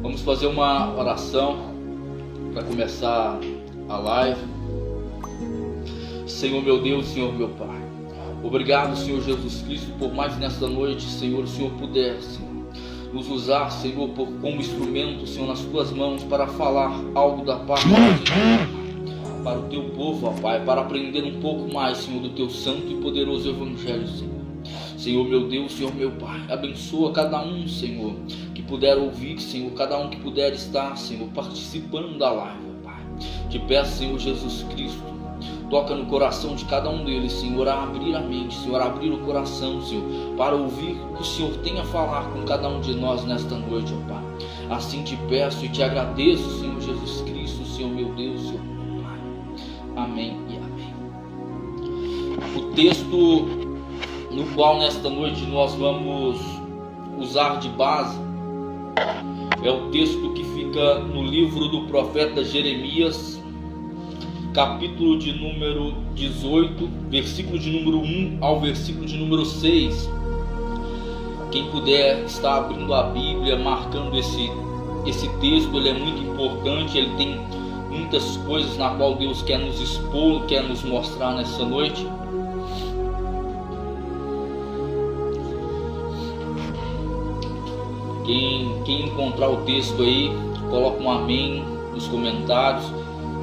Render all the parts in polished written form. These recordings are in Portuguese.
Vamos fazer uma oração para começar a live. Senhor meu Deus, Senhor meu Pai, obrigado, Senhor Jesus Cristo, por mais nesta noite, Senhor, o Senhor puder, Senhor, nos usar, Senhor, como instrumento, Senhor, nas Tuas mãos, para falar algo da parte de Deus, para o Teu povo, ó Pai, para aprender um pouco mais, Senhor, do Teu santo e poderoso Evangelho, Senhor. Senhor meu Deus, Senhor meu Pai, abençoa cada um, Senhor, que puder ouvir, Senhor, cada um que puder estar, Senhor, participando da live, Pai. Te peço, Senhor Jesus Cristo, toca no coração de cada um deles, Senhor, a abrir a mente, Senhor, a abrir o coração, Senhor, para ouvir o que o Senhor tem a falar com cada um de nós nesta noite, ó Pai. Assim te peço e te agradeço, Senhor Jesus Cristo, Senhor meu Deus, Senhor meu Pai. Amém e amém. O texto no qual nesta noite nós vamos usar de base é o texto que fica no livro do profeta Jeremias, capítulo de número 18, versículo de número 1 ao versículo de número 6. Quem puder estar abrindo a Bíblia, marcando esse texto, ele é muito importante, ele tem muitas coisas na qual Deus quer nos expor, quer nos mostrar nessa noite. Quem encontrar o texto aí, coloca um amém nos comentários.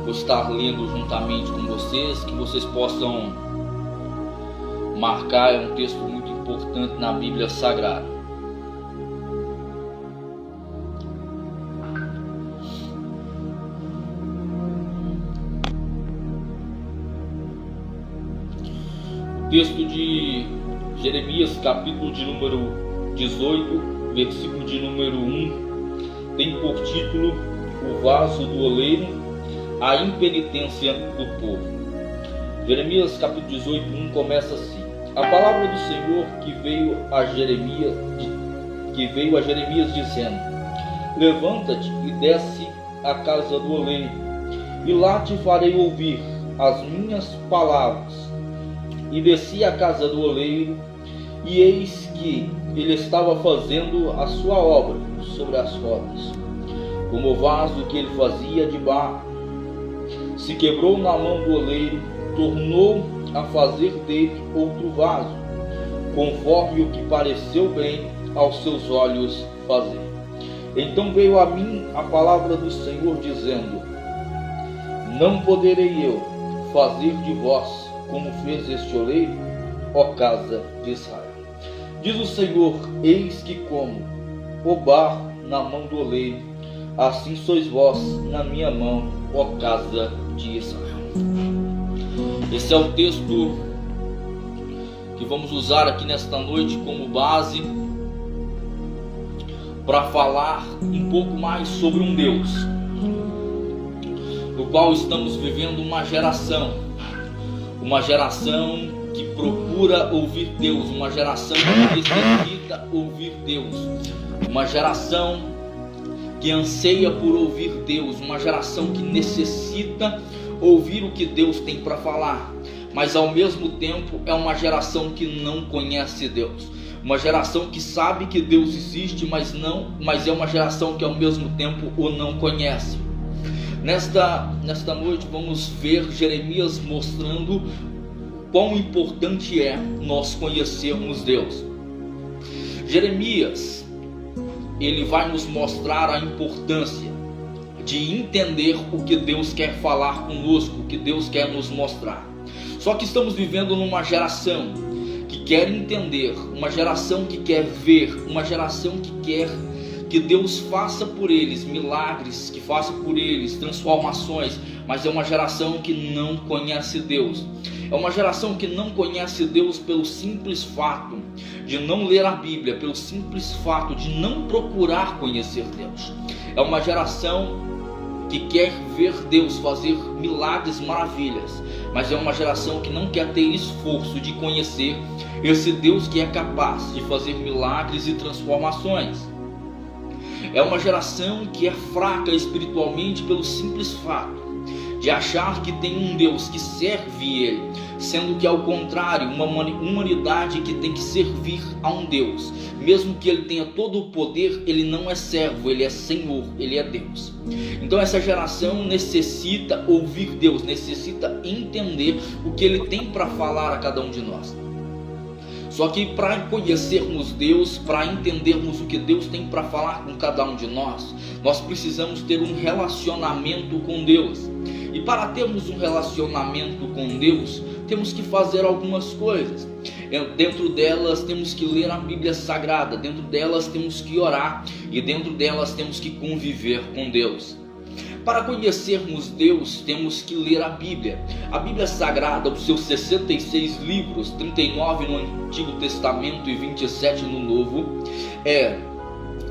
Vou estar lendo juntamente com vocês, que vocês possam marcar. É um texto muito importante na Bíblia Sagrada. O texto de Jeremias, capítulo de número 18, versículo de número 1, tem por título o vaso do oleiro, a impenitência do povo. Jeremias capítulo 18, 1 começa assim: a palavra do Senhor que veio a Jeremias dizendo: levanta-te e desce à casa do oleiro, e lá te farei ouvir as minhas palavras. E desci à casa do oleiro, e eis que ele estava fazendo a sua obra sobre as rodas, como o vaso que ele fazia de barro se quebrou na mão do oleiro, tornou a fazer dele outro vaso, conforme o que pareceu bem aos seus olhos fazer. Então veio a mim a palavra do Senhor, dizendo: não poderei eu fazer de vós como fez este oleiro, ó casa de Israel? Diz o Senhor: eis que como o barro na mão do oleiro, assim sois vós na minha mão, ó casa de Israel. Esse é o texto que vamos usar aqui nesta noite como base para falar um pouco mais sobre um Deus, no qual estamos vivendo uma geração que procura ouvir Deus, uma geração que necessita ouvir Deus, uma geração que anseia por ouvir Deus, uma geração que necessita ouvir o que Deus tem para falar, mas ao mesmo tempo é uma geração que não conhece Deus, uma geração que sabe que Deus existe, mas é uma geração que ao mesmo tempo o não conhece. Nesta noite vamos ver Jeremias mostrando quão importante é nós conhecermos Deus. Jeremias, ele vai nos mostrar a importância de entender o que Deus quer falar conosco, o que Deus quer nos mostrar. Só que estamos vivendo numa geração que quer entender, uma geração que quer ver, uma geração que quer que Deus faça por eles milagres, que faça por eles transformações, mas é uma geração que não conhece Deus. É uma geração que não conhece Deus pelo simples fato de não ler a Bíblia, pelo simples fato de não procurar conhecer Deus. É uma geração que quer ver Deus fazer milagres, maravilhas, mas é uma geração que não quer ter esforço de conhecer esse Deus que é capaz de fazer milagres e transformações. É uma geração que é fraca espiritualmente pelo simples fato de achar que tem um Deus que serve ele, sendo que ao contrário, uma humanidade que tem que servir a um Deus, mesmo que ele tenha todo o poder, ele não é servo, ele é Senhor, ele é Deus. Então essa geração necessita ouvir Deus, necessita entender o que ele tem para falar a cada um de nós. Só que para conhecermos Deus, para entendermos o que Deus tem para falar com cada um de nós, nós precisamos ter um relacionamento com Deus. E para termos um relacionamento com Deus, temos que fazer algumas coisas. Dentro delas temos que ler a Bíblia Sagrada, dentro delas temos que orar e dentro delas temos que conviver com Deus. Para conhecermos Deus, temos que ler a Bíblia. A Bíblia Sagrada, os seus 66 livros, 39 no Antigo Testamento e 27 no Novo,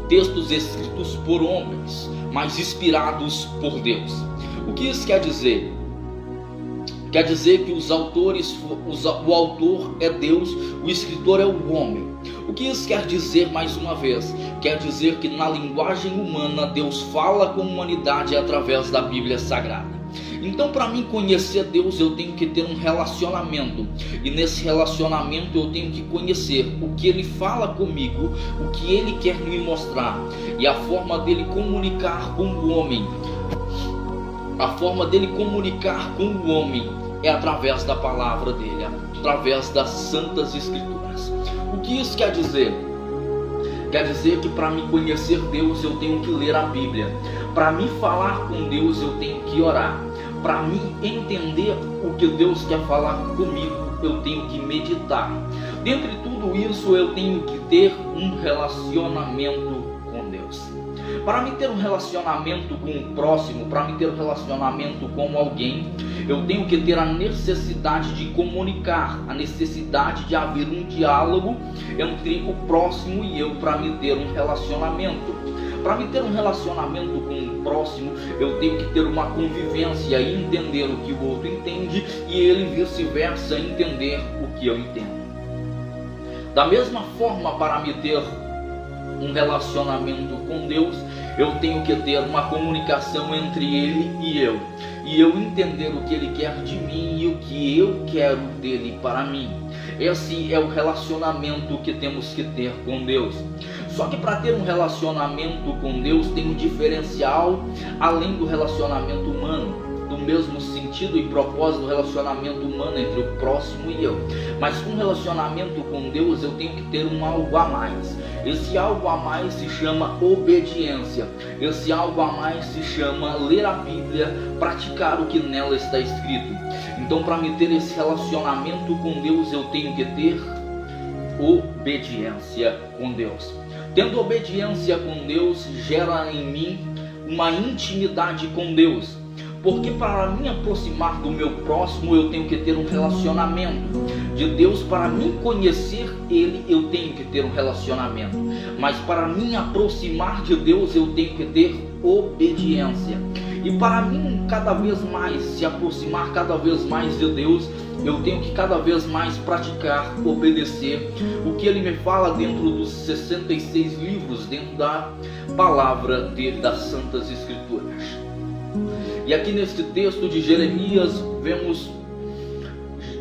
textos escritos por homens, mas inspirados por Deus. O que isso quer dizer? Quer dizer que o autor é Deus, o escritor é o homem. O que isso quer dizer mais uma vez? Quer dizer que na linguagem humana Deus fala com a humanidade através da Bíblia Sagrada. Então, para mim conhecer Deus, eu tenho que ter um relacionamento. E nesse relacionamento eu tenho que conhecer o que Ele fala comigo, o que Ele quer me mostrar. E a forma dele comunicar com o homem. A forma dele comunicar com o homem é através da palavra dele, através das Santas Escrituras. O que isso quer dizer? Quer dizer que para me conhecer Deus eu tenho que ler a Bíblia. Para me falar com Deus eu tenho que orar. Para me entender o que Deus quer falar comigo eu tenho que meditar. Dentre tudo isso eu tenho que ter um relacionamento com Deus. Para me ter um relacionamento com o próximo, para me ter um relacionamento com alguém, eu tenho que ter a necessidade de comunicar, a necessidade de haver um diálogo entre o próximo e eu para me ter um relacionamento. Para me ter um relacionamento com o próximo, eu tenho que ter uma convivência e entender o que o outro entende e ele vice-versa entender o que eu entendo. Da mesma forma, para me ter um relacionamento com Deus, eu tenho que ter uma comunicação entre Ele e eu entender o que Ele quer de mim e o que eu quero dele para mim. Esse é o relacionamento que temos que ter com Deus. Só que para ter um relacionamento com Deus tem um diferencial além do relacionamento humano, do mesmo sentido e propósito do relacionamento humano entre o próximo e eu. Mas com relacionamento com Deus eu tenho que ter um algo a mais. Esse algo a mais se chama obediência. Esse algo a mais se chama ler a Bíblia, praticar o que nela está escrito. Então, para me ter esse relacionamento com Deus, eu tenho que ter obediência com Deus. Tendo obediência com Deus, gera em mim uma intimidade com Deus. Porque para me aproximar do meu próximo, eu tenho que ter um relacionamento. De Deus, para me conhecer Ele, eu tenho que ter um relacionamento. Mas para me aproximar de Deus, eu tenho que ter obediência. E para mim, cada vez mais, se aproximar cada vez mais de Deus, eu tenho que cada vez mais praticar, obedecer o que Ele me fala dentro dos 66 livros, dentro da palavra dele, das Santas Escrituras. E aqui neste texto de Jeremias, vemos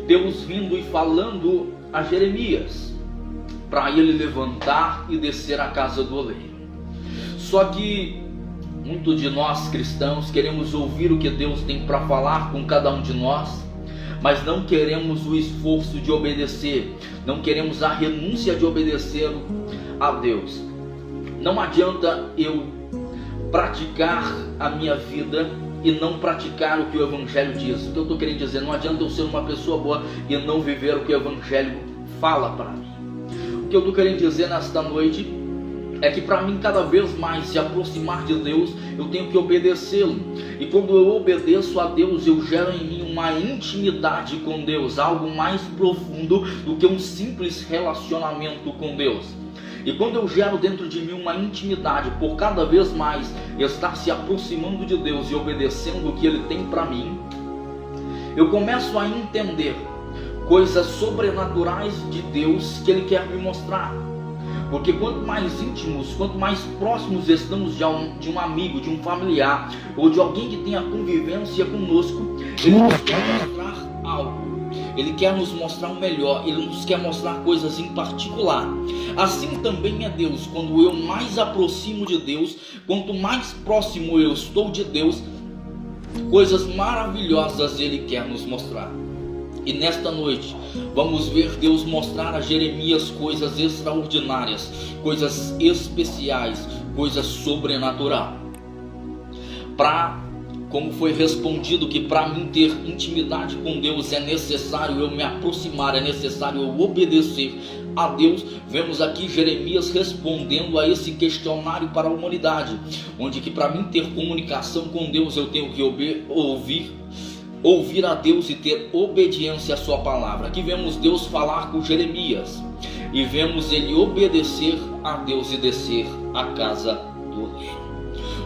Deus vindo e falando a Jeremias, para ele levantar e descer a casa do oleiro. Só que muitos de nós cristãos queremos ouvir o que Deus tem para falar com cada um de nós, mas não queremos o esforço de obedecer, não queremos a renúncia de obedecer a Deus. Não adianta eu praticar a minha vida e não praticar o que o Evangelho diz. O que eu estou querendo dizer? Não adianta eu ser uma pessoa boa e não viver o que o Evangelho fala para mim. O que eu estou querendo dizer nesta noite é que para mim cada vez mais se aproximar de Deus, eu tenho que obedecê-lo. E quando eu obedeço a Deus, eu gero em mim uma intimidade com Deus, algo mais profundo do que um simples relacionamento com Deus. E quando eu gero dentro de mim uma intimidade por cada vez mais estar se aproximando de Deus e obedecendo o que Ele tem para mim, eu começo a entender coisas sobrenaturais de Deus que Ele quer me mostrar. Porque quanto mais íntimos, quanto mais próximos estamos de um amigo, de um familiar, ou de alguém que tenha convivência conosco, ele nos quer mostrar algo. Ele quer nos mostrar o melhor, Ele nos quer mostrar coisas em particular. Assim também é Deus. Quando eu mais aproximo de Deus, quanto mais próximo eu estou de Deus, coisas maravilhosas Ele quer nos mostrar. E nesta noite, vamos ver Deus mostrar a Jeremias coisas extraordinárias, coisas especiais, coisas sobrenaturais. Como foi respondido que para mim ter intimidade com Deus é necessário eu me aproximar, é necessário eu obedecer a Deus, vemos aqui Jeremias respondendo a esse questionário para a humanidade, onde que para mim ter comunicação com Deus eu tenho que ouvir a Deus e ter obediência à sua palavra. Aqui vemos Deus falar com Jeremias e vemos ele obedecer a Deus e descer à casa do rei.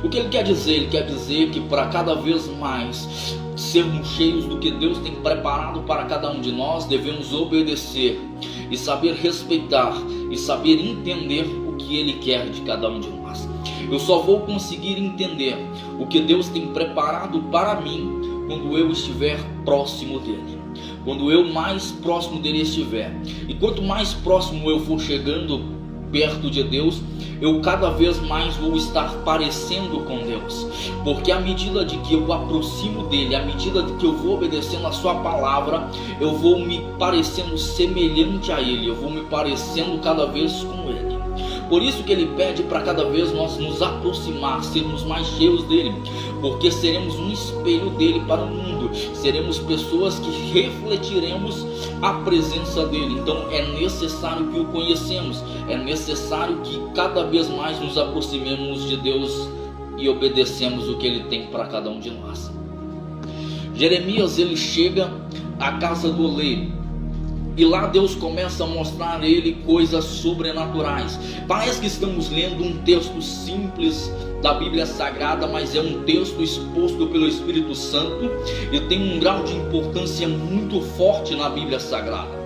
O que ele quer dizer? Ele quer dizer que para cada vez mais sermos cheios do que Deus tem preparado para cada um de nós, devemos obedecer e saber respeitar e saber entender o que Ele quer de cada um de nós. Eu só vou conseguir entender o que Deus tem preparado para mim quando eu estiver próximo dEle, quando eu mais próximo dEle estiver. E quanto mais próximo eu for chegando perto de Deus, eu cada vez mais vou estar parecendo com Deus, porque à medida de que eu aproximo dele, à medida de que eu vou obedecendo a sua palavra, eu vou me parecendo semelhante a ele, eu vou me parecendo cada vez com ele. Por isso que ele pede para cada vez nós nos aproximar, sermos mais cheios dele, porque seremos um espelho dele para o mundo, seremos pessoas que refletiremos a presença dele. Então é necessário que o conhecemos, é necessário que cada vez mais nos aproximemos de Deus e obedecemos o que ele tem para cada um de nós. Jeremias ele chega à casa do oleiro, e lá Deus começa a mostrar a ele coisas sobrenaturais. Parece que estamos lendo um texto simples da Bíblia Sagrada, mas é um texto exposto pelo Espírito Santo e tem um grau de importância muito forte na Bíblia Sagrada.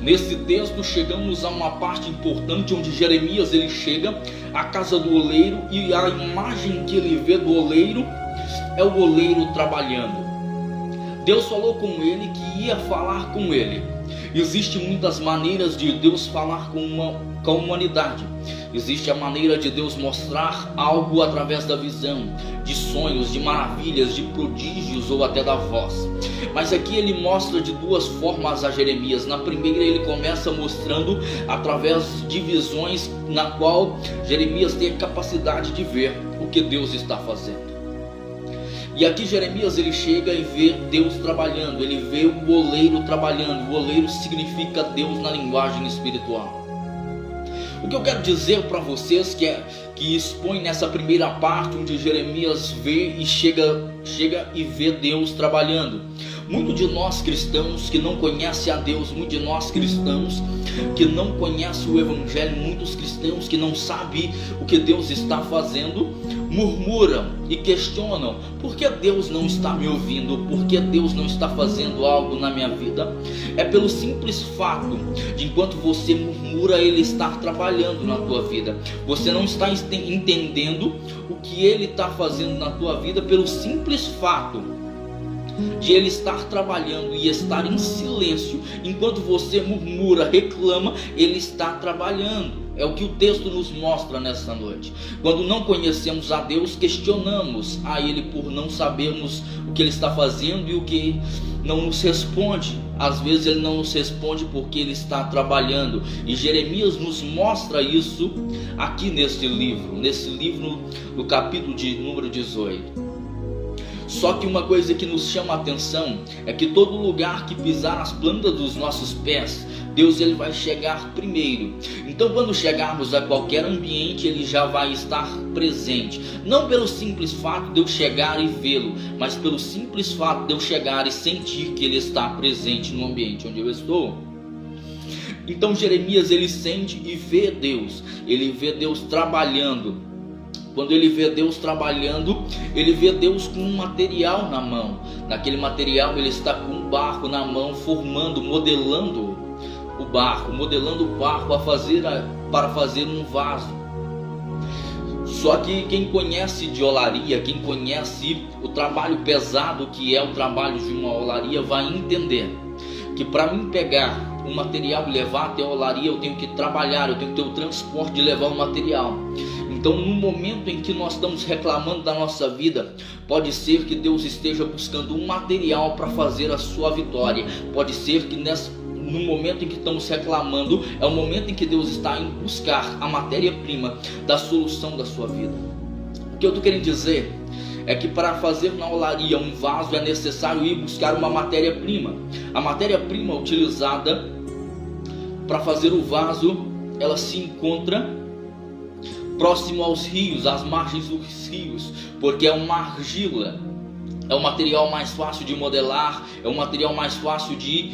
Nesse texto chegamos a uma parte importante onde Jeremias ele chega à casa do oleiro, e a imagem que ele vê do oleiro é o oleiro trabalhando. Deus falou com ele que ia falar com ele. Existem muitas maneiras de Deus falar com a humanidade. Existe a maneira de Deus mostrar algo através da visão, de sonhos, de maravilhas, de prodígios ou até da voz. Mas aqui ele mostra de duas formas a Jeremias. Na primeira ele começa mostrando através de visões, na qual Jeremias tem a capacidade de ver o que Deus está fazendo. E aqui Jeremias ele chega e vê Deus trabalhando, ele vê o oleiro trabalhando. O oleiro significa Deus na linguagem espiritual. O que eu quero dizer para vocês que expõe nessa primeira parte onde Jeremias vê e chega e vê Deus trabalhando. Muitos de nós cristãos que não conhecem a Deus, muitos de nós cristãos que não conhecem o Evangelho, muitos cristãos que não sabem o que Deus está fazendo, murmuram e questionam: por que Deus não está me ouvindo? Por que Deus não está fazendo algo na minha vida? É pelo simples fato de enquanto você murmura, Ele está trabalhando na tua vida. Você não está entendendo o que Ele está fazendo na tua vida pelo simples fato de Ele estar trabalhando e estar em silêncio. Enquanto você murmura, reclama, Ele está trabalhando. É o que o texto nos mostra nessa noite. Quando não conhecemos a Deus, questionamos a Ele por não sabermos o que Ele está fazendo e o que não nos responde. Às vezes Ele não nos responde porque Ele está trabalhando. E Jeremias nos mostra isso aqui nesse livro no capítulo de número 18. Só que uma coisa que nos chama a atenção é que todo lugar que pisar as plantas dos nossos pés, Deus ele vai chegar primeiro. Então quando chegarmos a qualquer ambiente, Ele já vai estar presente. Não pelo simples fato de eu chegar e vê-lo, mas pelo simples fato de eu chegar e sentir que Ele está presente no ambiente onde eu estou. Então Jeremias ele sente e vê Deus. Ele vê Deus trabalhando. Quando ele vê Deus trabalhando, ele vê Deus com um material na mão. Naquele material ele está com um barco na mão, formando, modelando o barro, modelando o barro para fazer um vaso. Só que quem conhece de olaria, quem conhece o trabalho pesado que é o trabalho de uma olaria, vai entender que para mim pegar o material e levar até a olaria, eu tenho que trabalhar, eu tenho que ter o transporte de levar o material. Então, no momento em que nós estamos reclamando da nossa vida, pode ser que Deus esteja buscando um material para fazer a sua vitória. Pode ser que no momento em que estamos reclamando, é o momento em que Deus está em buscar a matéria-prima da solução da sua vida. O que eu estou querendo dizer é que para fazer na olaria um vaso é necessário ir buscar uma matéria-prima. A matéria-prima utilizada para fazer o vaso, ela se encontra próximo aos rios, às margens dos rios, porque é uma argila, é o material mais fácil de modelar, é o material mais fácil de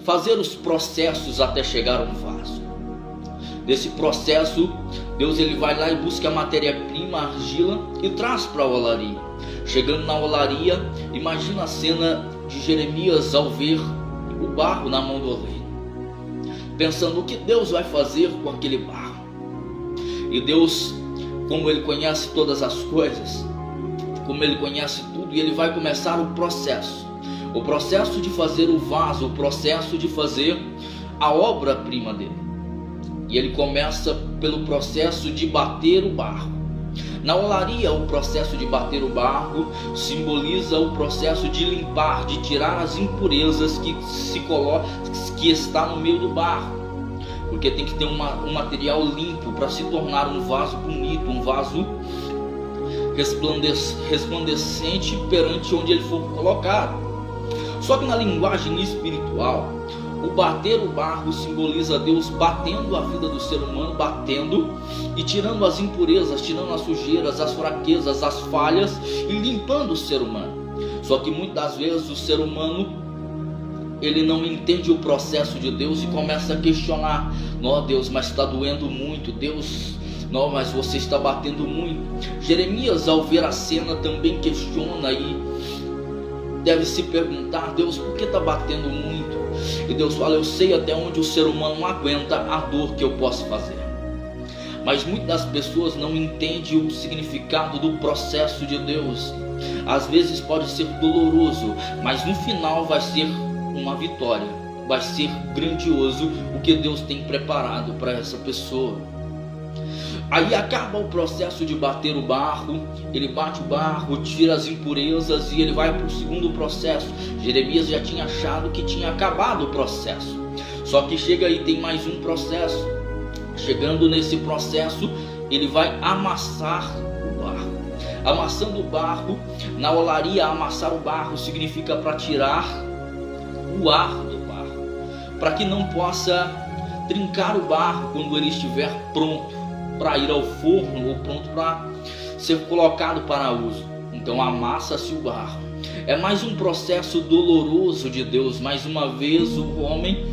fazer os processos até chegar a um vaso. Desse processo, Deus ele vai lá e busca a matéria-prima, a argila, e traz para a olaria. Chegando na olaria, imagina a cena de Jeremias ao ver o barro na mão do oleiro, pensando o que Deus vai fazer com aquele barro. E Deus, como Ele conhece todas as coisas, como Ele conhece tudo, e Ele vai começar o processo de fazer o vaso, o processo de fazer a obra-prima dele. E Ele começa pelo processo de bater o barro. Na olaria, o processo de bater o barro simboliza o processo de limpar, de tirar as impurezas que está no meio do barro. Porque tem que ter um material limpo para se tornar um vaso bonito, um vaso resplandecente perante onde ele for colocado. Só que na linguagem espiritual, o bater o barro simboliza Deus batendo a vida do ser humano, batendo e tirando as impurezas, tirando as sujeiras, as fraquezas, as falhas e limpando o ser humano. Só que muitas das vezes o ser humano ele não entende o processo de Deus e começa a questionar: não, Deus, mas está doendo muito. Deus, não, mas você está batendo muito. Jeremias, ao ver a cena, também questiona e deve se perguntar: Deus, por que está batendo muito? E Deus fala: eu sei até onde o ser humano aguenta a dor que eu posso fazer. Mas muitas das pessoas não entendem o significado do processo de Deus. Às vezes pode ser doloroso, mas no final vai ser uma vitória, vai ser grandioso o que Deus tem preparado para essa pessoa. Aí acaba o processo de bater o barro, ele bate o barro, tira as impurezas e ele vai para o segundo processo. Jeremias já tinha achado que tinha acabado o processo, só que chega aí, tem mais um processo. Chegando nesse processo, ele vai amassar o barro. Amassando o barro, na olaria, amassar o barro significa para tirar o ar do barro, para que não possa trincar o barro quando ele estiver pronto para ir ao forno ou pronto para ser colocado para uso. Então amassa-se o barro. É mais um processo doloroso de Deus. Mais uma vez o homem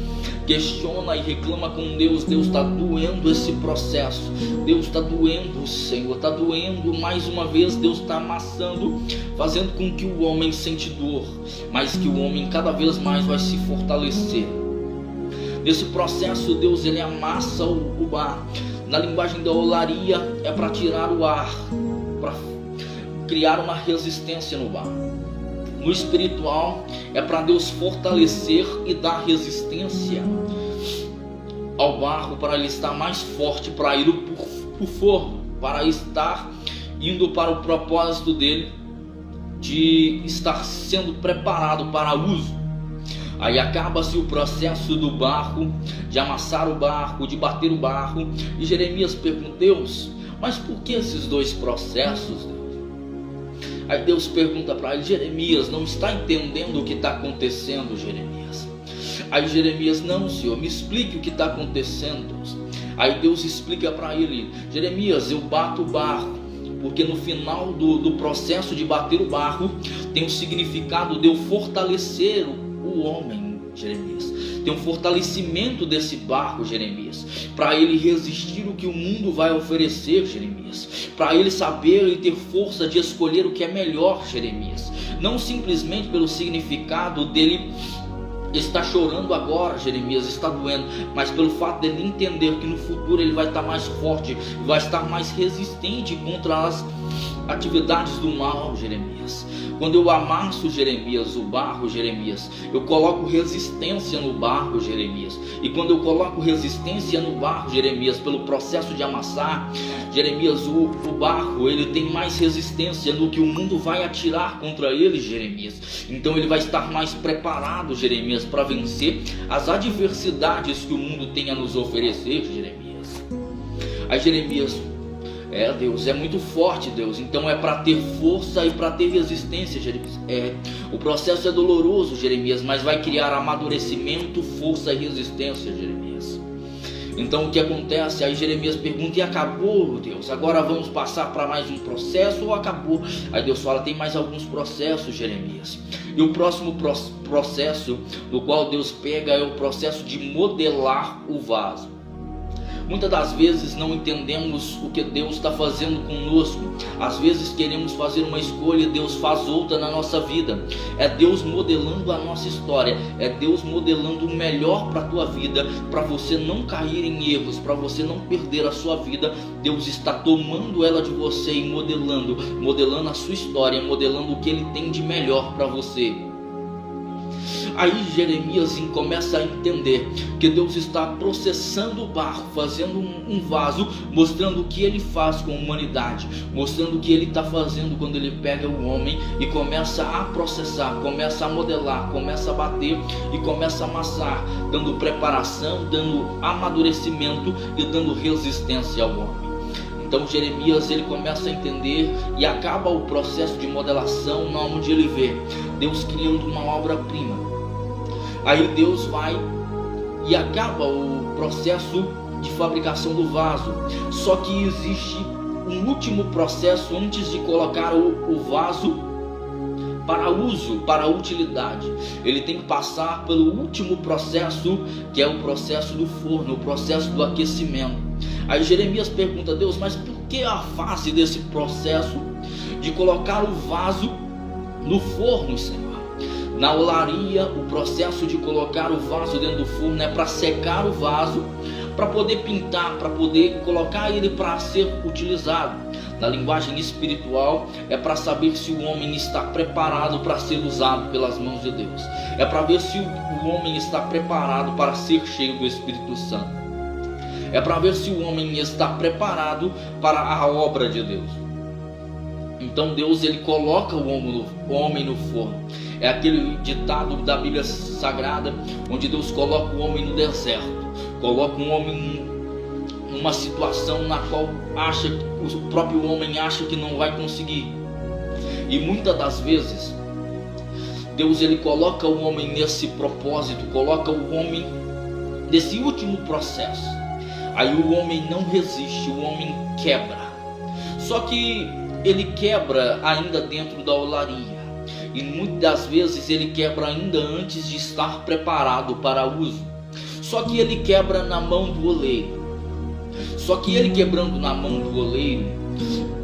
questiona e reclama com Deus: Deus, está doendo esse processo, Deus, está doendo, Senhor, está doendo. Mais uma vez Deus está amassando, fazendo com que o homem sente dor, mas que o homem cada vez mais vai se fortalecer. Nesse processo Deus ele amassa o barro. Na linguagem da olaria é para tirar o ar, para criar uma resistência no barro. No espiritual é para Deus fortalecer e dar resistência ao barro, para ele estar mais forte, para ir para o forno, para estar indo para o propósito dele, de estar sendo preparado para uso. Aí acaba-se o processo do barro, de amassar o barro, de bater o barro. E Jeremias pergunta: Deus, mas por que esses dois processos? Aí Deus pergunta para ele: Jeremias, não está entendendo o que está acontecendo, Jeremias? Aí Jeremias: não, Senhor, me explique o que está acontecendo, Deus. Aí Deus explica para ele: Jeremias, eu bato o barro, porque no final do processo de bater o barro, tem o significado de eu fortalecer o homem, Jeremias. Tem um fortalecimento desse barro, Jeremias, para ele resistir o que o mundo vai oferecer, Jeremias, para ele saber e ter força de escolher o que é melhor, Jeremias. Não simplesmente pelo significado dele está chorando agora, Jeremias, está doendo, mas pelo fato dele entender que no futuro ele vai estar mais forte, vai estar mais resistente contra as atividades do mal, Jeremias. Quando eu amasso, Jeremias, o barro, Jeremias, eu coloco resistência no barro, Jeremias. E quando eu coloco resistência no barro, Jeremias, pelo processo de amassar, Jeremias, o barro, ele tem mais resistência no que o mundo vai atirar contra ele, Jeremias. Então ele vai estar mais preparado, Jeremias, para vencer as adversidades que o mundo tem a nos oferecer, Jeremias. Aí, Jeremias, Deus, é muito forte, Deus. Então é para ter força e para ter resistência, Jeremias. O processo é doloroso, Jeremias, mas vai criar amadurecimento, força e resistência, Jeremias. Então o que acontece? Aí Jeremias pergunta: e acabou, Deus? Agora vamos passar para mais um processo ou acabou? Aí Deus fala: tem mais alguns processos, Jeremias. E o próximo processo do qual Deus pega é o processo de modelar o vaso. Muitas das vezes não entendemos o que Deus está fazendo conosco. Às vezes queremos fazer uma escolha e Deus faz outra na nossa vida. É Deus modelando a nossa história. É Deus modelando o melhor para a tua vida, para você não cair em erros, para você não perder a sua vida. Deus está tomando ela de você e modelando a sua história, modelando o que Ele tem de melhor para você. Aí Jeremias começa a entender que Deus está processando o barro, fazendo um vaso, mostrando o que Ele faz com a humanidade, mostrando o que Ele está fazendo quando Ele pega o homem e começa a processar, começa a modelar, começa a bater e começa a amassar, dando preparação, dando amadurecimento e dando resistência ao homem. Então Jeremias, ele começa a entender e acaba o processo de modelação, onde ele vê Deus criando uma obra-prima. Aí Deus vai e acaba o processo de fabricação do vaso. Só que existe um último processo antes de colocar o vaso para uso, para utilidade. Ele tem que passar pelo último processo, que é o processo do forno, o processo do aquecimento. Aí Jeremias pergunta a Deus: mas por que a fase desse processo de colocar o vaso no forno, Senhor? Na olaria, o processo de colocar o vaso dentro do forno é para secar o vaso, para poder pintar, para poder colocar ele para ser utilizado. Na linguagem espiritual, é para saber se o homem está preparado para ser usado pelas mãos de Deus. É para ver se o homem está preparado para ser cheio do Espírito Santo. É para ver se o homem está preparado para a obra de Deus. Então Deus, ele coloca o homem no forno. É aquele ditado da Bíblia Sagrada, onde Deus coloca o homem no deserto, coloca um homem numa situação na qual o próprio homem acha que não vai conseguir. E muitas das vezes Deus, ele coloca o homem nesse propósito, coloca o homem nesse último processo. Aí o homem não resiste, o homem quebra. Só que ele quebra ainda dentro da olaria. E muitas das vezes ele quebra ainda antes de estar preparado para uso. Só que ele quebra na mão do oleiro. Só que ele quebrando na mão do oleiro,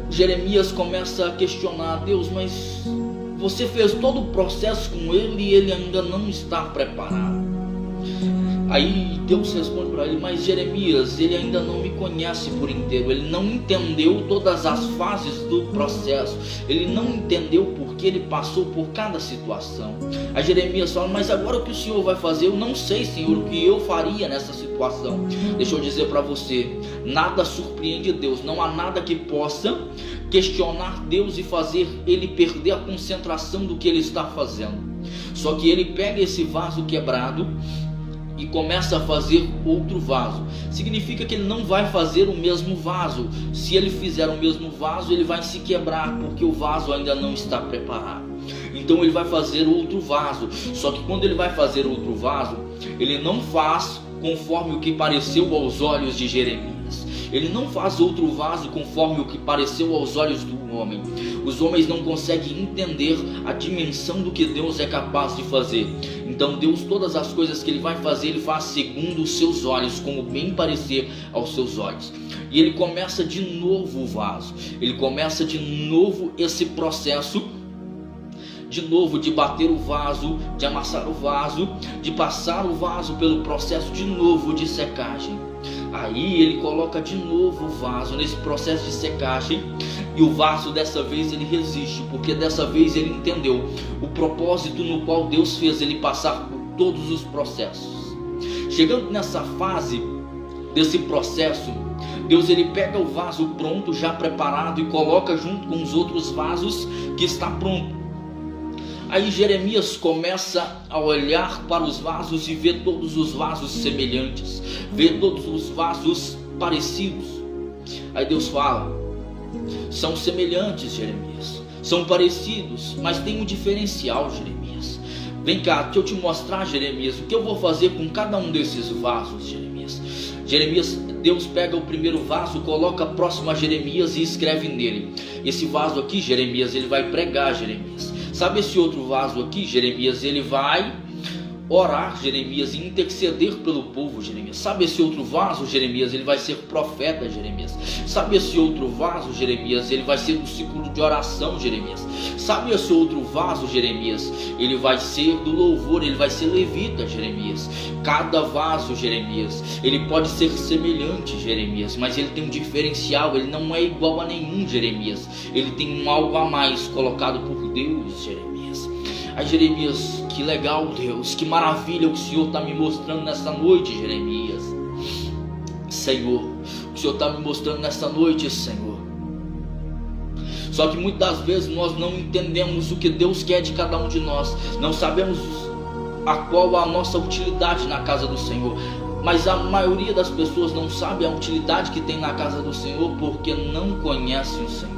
Jeremias começa a questionar: Deus, mas você fez todo o processo com ele e ele ainda não está preparado. Aí Deus responde para ele: mas Jeremias, ele ainda não me conhece por inteiro, ele não entendeu todas as fases do processo, ele não entendeu porque ele passou por cada situação. Aí Jeremias fala: mas agora o que o Senhor vai fazer? Eu não sei, Senhor, o que eu faria nessa situação. Deixa eu dizer para você, nada surpreende Deus, não há nada que possa questionar Deus e fazer ele perder a concentração do que ele está fazendo. Só que ele pega esse vaso quebrado e começa a fazer outro vaso. Significa que ele não vai fazer o mesmo vaso. Se ele fizer o mesmo vaso, ele vai se quebrar, porque o vaso ainda não está preparado. Então ele vai fazer outro vaso. Só que quando ele vai fazer outro vaso, ele não faz conforme o que pareceu aos olhos de Jeremias. Ele não faz outro vaso conforme o que pareceu aos olhos do homem. Os homens não conseguem entender a dimensão do que Deus é capaz de fazer. Então Deus, todas as coisas que Ele vai fazer, Ele faz segundo os seus olhos, como bem parecer aos seus olhos. E Ele começa de novo o vaso. Ele começa de novo esse processo de novo de bater o vaso, de amassar o vaso, de passar o vaso pelo processo de novo de secagem. Aí ele coloca de novo o vaso nesse processo de secagem, e o vaso dessa vez ele resiste, porque dessa vez ele entendeu o propósito no qual Deus fez ele passar por todos os processos. Chegando nessa fase desse processo, Deus ele pega o vaso pronto, já preparado, e coloca junto com os outros vasos que está pronto. Aí Jeremias começa a olhar para os vasos e ver todos os vasos semelhantes, ver todos os vasos parecidos. Aí Deus fala: são semelhantes, Jeremias, são parecidos, mas tem um diferencial, Jeremias. Vem cá, deixa eu te mostrar, Jeremias, o que eu vou fazer com cada um desses vasos, Jeremias. Deus pega o primeiro vaso, coloca próximo a Jeremias e escreve nele: esse vaso aqui, Jeremias, ele vai pregar, Jeremias. Sabe esse outro vaso aqui, Jeremias, ele vai orar, Jeremias, e interceder pelo povo, Jeremias. Sabe esse outro vaso, Jeremias, ele vai ser profeta, Jeremias. Sabe esse outro vaso, Jeremias, ele vai ser do ciclo de oração, Jeremias. Sabe esse outro vaso, Jeremias, ele vai ser do louvor, ele vai ser levita, Jeremias. Cada vaso, Jeremias, ele pode ser semelhante, Jeremias, mas ele tem um diferencial, ele não é igual a nenhum, Jeremias. Ele tem um algo a mais colocado por Deus, Jeremias. Aí Jeremias: que legal, Deus, que maravilha o que o Senhor está me mostrando nessa noite, Jeremias. Senhor, o que o Senhor está me mostrando nessa noite, Senhor. Só que muitas vezes nós não entendemos o que Deus quer de cada um de nós, não sabemos a qual a nossa utilidade na casa do Senhor. Mas a maioria das pessoas não sabe a utilidade que tem na casa do Senhor porque não conhece o Senhor.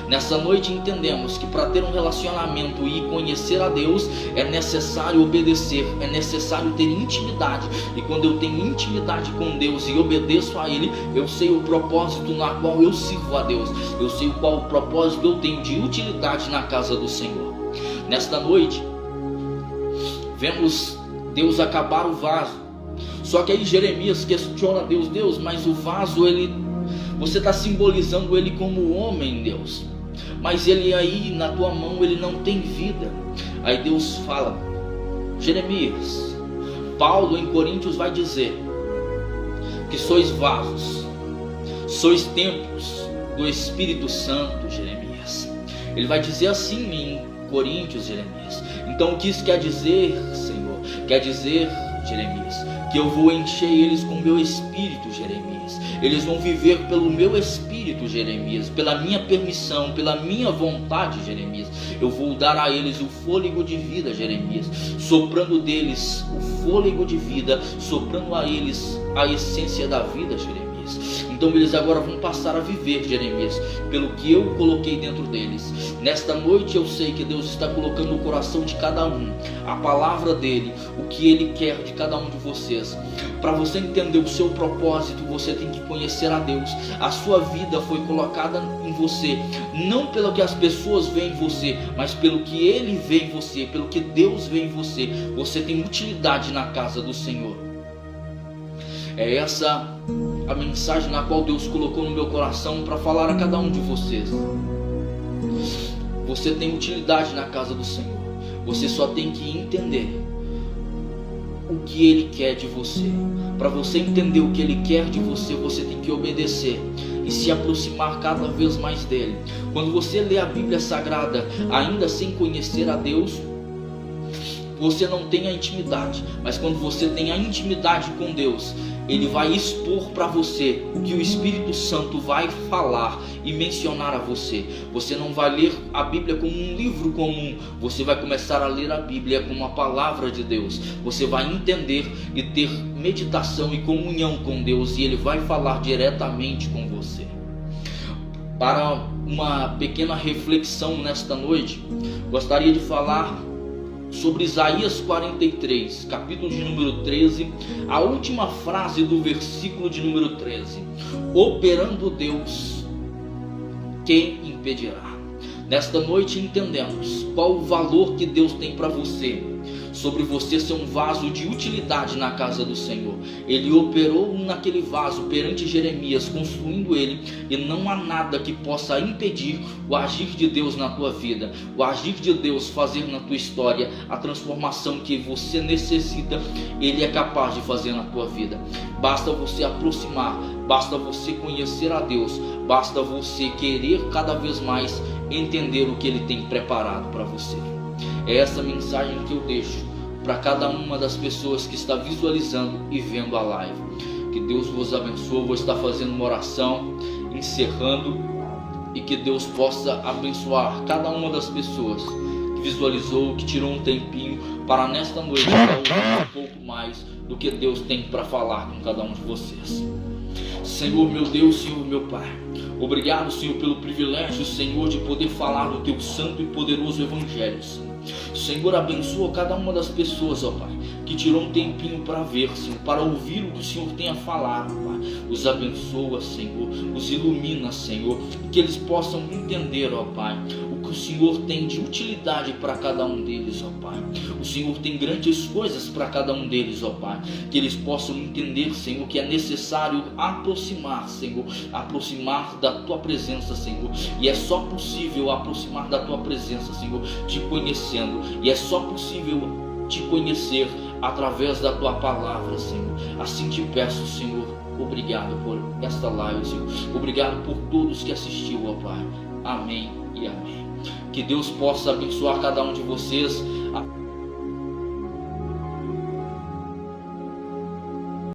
Nessa noite entendemos que para ter um relacionamento e conhecer a Deus é necessário obedecer, é necessário ter intimidade. E quando eu tenho intimidade com Deus e obedeço a Ele, eu sei o propósito na qual eu sirvo a Deus. Eu sei qual o propósito eu tenho de utilidade na casa do Senhor. Nesta noite vemos Deus acabar o vaso. Só que aí Jeremias questiona Deus: Deus, mas o vaso, você está simbolizando ele como homem, Deus, mas ele aí na tua mão ele não tem vida. Aí Deus fala: Jeremias, Paulo em Coríntios vai dizer que sois vasos, sois templos do Espírito Santo, Jeremias. Ele vai dizer assim em Coríntios, Jeremias. Então o que isso quer dizer, Senhor? Quer dizer, Jeremias, que eu vou encher eles com o meu espírito, Jeremias. Eles vão viver pelo meu espírito, Jeremias, pela minha permissão, pela minha vontade, Jeremias. Eu vou dar a eles o fôlego de vida, Jeremias, soprando deles o fôlego de vida, soprando a eles a essência da vida, Jeremias. Então eles agora vão passar a viver, Jeremias, pelo que eu coloquei dentro deles. Nesta noite eu sei que Deus está colocando no coração de cada um a palavra dele, o que ele quer de cada um de vocês. Para você entender o seu propósito, você tem que conhecer a Deus. A sua vida foi colocada em você, não pelo que as pessoas veem em você, mas pelo que Ele vê em você, pelo que Deus vê em você. Você tem utilidade na casa do Senhor. É essa a mensagem na qual Deus colocou no meu coração para falar a cada um de vocês. Você tem utilidade na casa do Senhor. Você só tem que entender o que Ele quer de você. Para você entender o que Ele quer de você, você tem que obedecer e se aproximar cada vez mais dEle. Quando você lê a Bíblia Sagrada ainda sem conhecer a Deus, você não tem a intimidade. Mas quando você tem a intimidade com Deus, Ele vai expor para você o que o Espírito Santo vai falar e mencionar a você. Você não vai ler a Bíblia como um livro comum. Você vai começar a ler a Bíblia como a palavra de Deus. Você vai entender e ter meditação e comunhão com Deus, e Ele vai falar diretamente com você. Para uma pequena reflexão nesta noite, gostaria de falar sobre Isaías 43, capítulo de número 13, a última frase do versículo de número 13: operando Deus, quem impedirá? Nesta noite entendemos qual o valor que Deus tem para você. sobre você ser um vaso de utilidade na casa do Senhor. Ele operou naquele vaso perante Jeremias, construindo ele, e não há nada que possa impedir o agir de Deus na tua vida, o agir de Deus fazer na tua história a transformação que você necessita. Ele é capaz de fazer na tua vida. Basta você aproximar, basta você conhecer a Deus, basta você querer cada vez mais entender o que Ele tem preparado para você. É essa mensagem que eu deixo para cada uma das pessoas que está visualizando e vendo a live. Que Deus vos abençoe. Vou estar fazendo uma oração, encerrando, e que Deus possa abençoar cada uma das pessoas que visualizou, que tirou um tempinho para nesta noite ouvir um pouco mais do que Deus tem para falar com cada um de vocês. Senhor meu Deus, Senhor meu Pai, obrigado, Senhor, pelo privilégio, Senhor, de poder falar do Teu santo e poderoso Evangelho, Senhor. Senhor, abençoa cada uma das pessoas, ó Pai, que tirou um tempinho para ver, Senhor, para ouvir o que o Senhor tem a falar, Pai. Os abençoa, Senhor, os ilumina, Senhor, e que eles possam entender, ó Pai, o que o Senhor tem de utilidade para cada um deles, ó Pai. O Senhor tem grandes coisas para cada um deles, ó Pai, que eles possam entender, Senhor, que é necessário aproximar, Senhor, aproximar da Tua presença, Senhor, e é só possível aproximar da Tua presença, Senhor, te conhecendo, e é só possível te conhecer através da Tua palavra, Senhor. Assim te peço, Senhor, obrigado por esta live, Senhor, obrigado por todos que assistiu, ó Pai. Amém e amém. Que Deus possa abençoar cada um de vocês.